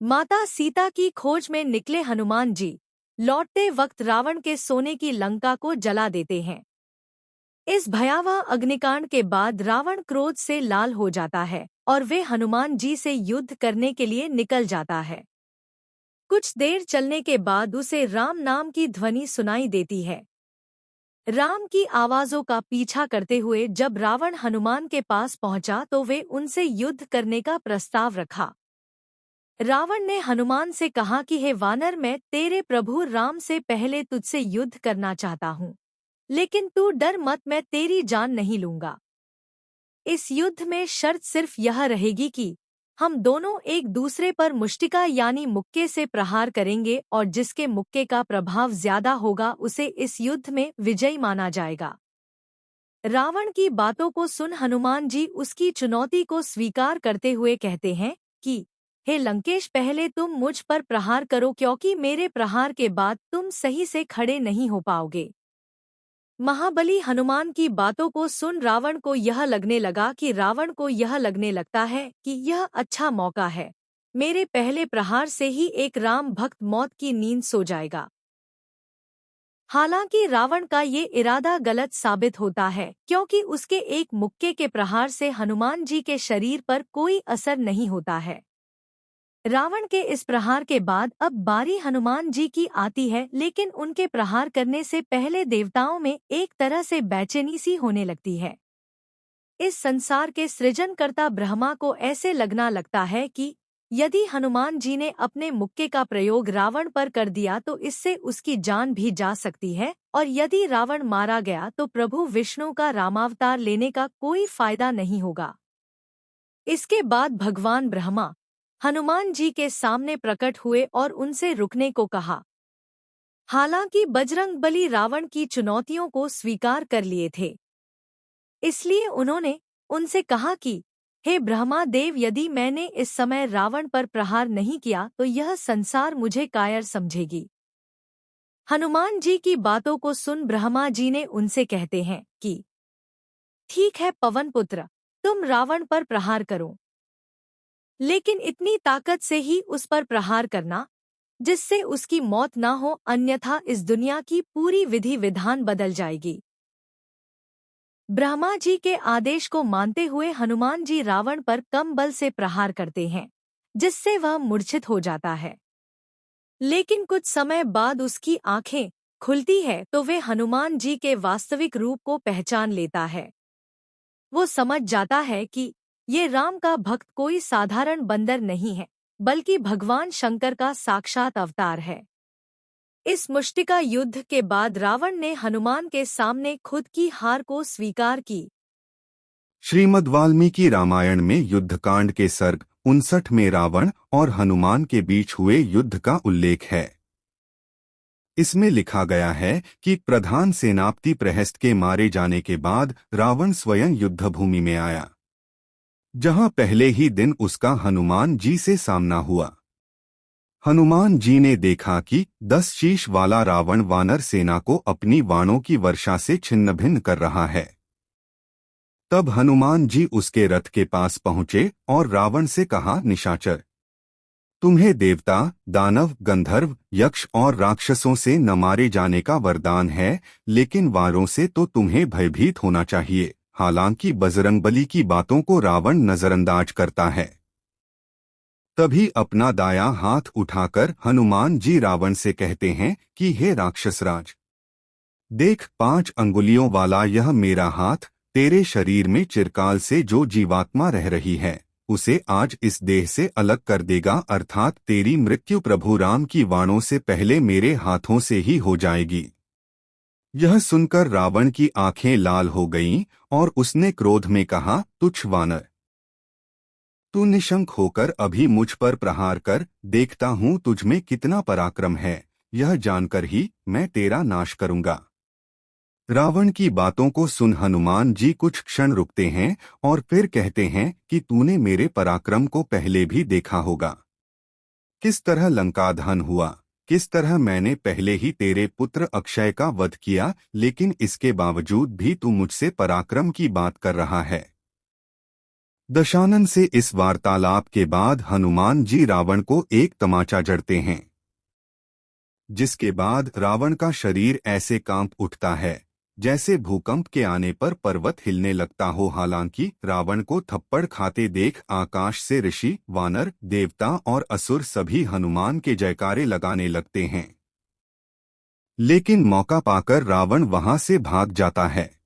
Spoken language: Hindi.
माता सीता की खोज में निकले हनुमान जी लौटते वक्त रावण के सोने की लंका को जला देते हैं। इस भयावह अग्निकांड के बाद रावण क्रोध से लाल हो जाता है और वे हनुमान जी से युद्ध करने के लिए निकल जाता है। कुछ देर चलने के बाद उसे राम नाम की ध्वनि सुनाई देती है। राम की आवाजों का पीछा करते हुए जब रावण हनुमान के पास पहुंचा तो वे उनसे युद्ध करने का प्रस्ताव रखा। रावण ने हनुमान से कहा कि हे वानर, मैं तेरे प्रभु राम से पहले तुझसे युद्ध करना चाहता हूँ, लेकिन तू डर मत, मैं तेरी जान नहीं लूंगा। इस युद्ध में शर्त सिर्फ यह रहेगी कि हम दोनों एक दूसरे पर मुष्टिका यानी मुक्के से प्रहार करेंगे और जिसके मुक्के का प्रभाव ज्यादा होगा उसे इस युद्ध में विजयी माना जाएगा। रावण की बातों को सुन हनुमान जी उसकी चुनौती को स्वीकार करते हुए कहते हैं कि हे लंकेश, पहले तुम मुझ पर प्रहार करो क्योंकि मेरे प्रहार के बाद तुम सही से खड़े नहीं हो पाओगे। महाबली हनुमान की बातों को सुन रावण को यह लगने लगता है कि यह अच्छा मौका है, मेरे पहले प्रहार से ही एक राम भक्त मौत की नींद सो जाएगा। हालांकि रावण का ये इरादा गलत साबित होता है क्योंकि उसके एक मुक्के के प्रहार से हनुमान जी के शरीर पर कोई असर नहीं होता है। रावण के इस प्रहार के बाद अब बारी हनुमान जी की आती है, लेकिन उनके प्रहार करने से पहले देवताओं में एक तरह से बेचैनी सी होने लगती है। इस संसार के सृजनकर्ता ब्रह्मा को ऐसे लगना लगता है कि यदि हनुमान जी ने अपने मुक्के का प्रयोग रावण पर कर दिया तो इससे उसकी जान भी जा सकती है, और यदि रावण मारा गया तो प्रभु विष्णु का रामावतार लेने का कोई फायदा नहीं होगा। इसके बाद भगवान ब्रह्मा हनुमान जी के सामने प्रकट हुए और उनसे रुकने को कहा। हालांकि बजरंगबली रावण की चुनौतियों को स्वीकार कर लिए थे, इसलिए उन्होंने उनसे कहा कि हे ब्रह्मा देव, यदि मैंने इस समय रावण पर प्रहार नहीं किया तो यह संसार मुझे कायर समझेगी। हनुमान जी की बातों को सुन ब्रह्मा जी ने उनसे कहते हैं कि ठीक है पवन पुत्र, तुम रावण पर प्रहार करो, लेकिन इतनी ताकत से ही उस पर प्रहार करना जिससे उसकी मौत न हो, अन्यथा इस दुनिया की पूरी विधि विधान बदल जाएगी। ब्रह्मा जी के आदेश को मानते हुए हनुमान जी रावण पर कम बल से प्रहार करते हैं, जिससे वह मूर्छित हो जाता है। लेकिन कुछ समय बाद उसकी आंखें खुलती है तो वे हनुमान जी के वास्तविक रूप को पहचान लेता है। वो समझ जाता है कि ये राम का भक्त कोई साधारण बंदर नहीं है, बल्कि भगवान शंकर का साक्षात अवतार है। इस मुष्टिका युद्ध के बाद रावण ने हनुमान के सामने खुद की हार को स्वीकार की। श्रीमद् वाल्मीकि रामायण में युद्धकांड के सर्ग 59 में रावण और हनुमान के बीच हुए युद्ध का उल्लेख है। इसमें लिखा गया है कि प्रधान सेनापति प्रहस्त के मारे जाने के बाद रावण स्वयं युद्धभूमि में आया, जहां पहले ही दिन उसका हनुमान जी से सामना हुआ। हनुमान जी ने देखा कि 10 शीश वाला रावण वानर सेना को अपनी बाणों की वर्षा से छिन्नभिन्न कर रहा है। तब हनुमान जी उसके रथ के पास पहुंचे और रावण से कहा, निशाचर, तुम्हें देवता, दानव, गंधर्व, यक्ष और राक्षसों से न मारे जाने का वरदान है, लेकिन वारों से तो तुम्हें भयभीत होना चाहिए। हालांकि बजरंगबली की बातों को रावण नजरअंदाज करता है। तभी अपना दायां हाथ उठाकर हनुमान जी रावण से कहते हैं कि हे राक्षसराज, देख, 5 अंगुलियों वाला यह मेरा हाथ तेरे शरीर में चिरकाल से जो जीवात्मा रह रही है उसे आज इस देह से अलग कर देगा, अर्थात तेरी मृत्यु प्रभु राम की वाणों से पहले मेरे हाथों से ही हो जाएगी। यह सुनकर रावण की आंखें लाल हो गईं और उसने क्रोध में कहा, तुच्छ वानर, तू निशंक होकर अभी मुझ पर प्रहार कर, देखता हूँ तुझ में कितना पराक्रम है, यह जानकर ही मैं तेरा नाश करूंगा। रावण की बातों को सुन हनुमान जी कुछ क्षण रुकते हैं और फिर कहते हैं कि तूने मेरे पराक्रम को पहले भी देखा होगा, किस तरह लंका दहन हुआ, किस तरह मैंने पहले ही तेरे पुत्र अक्षय का वध किया, लेकिन इसके बावजूद भी तू मुझसे पराक्रम की बात कर रहा है। दशानन से इस वार्तालाप के बाद हनुमान जी रावण को एक तमाचा जड़ते हैं, जिसके बाद रावण का शरीर ऐसे कांप उठता है जैसे भूकंप के आने पर पर्वत हिलने लगता हो। हालांकि रावण को थप्पड़ खाते देख आकाश से ऋषि, वानर, देवता और असुर सभी हनुमान के जयकारे लगाने लगते हैं, लेकिन मौका पाकर रावण वहां से भाग जाता है।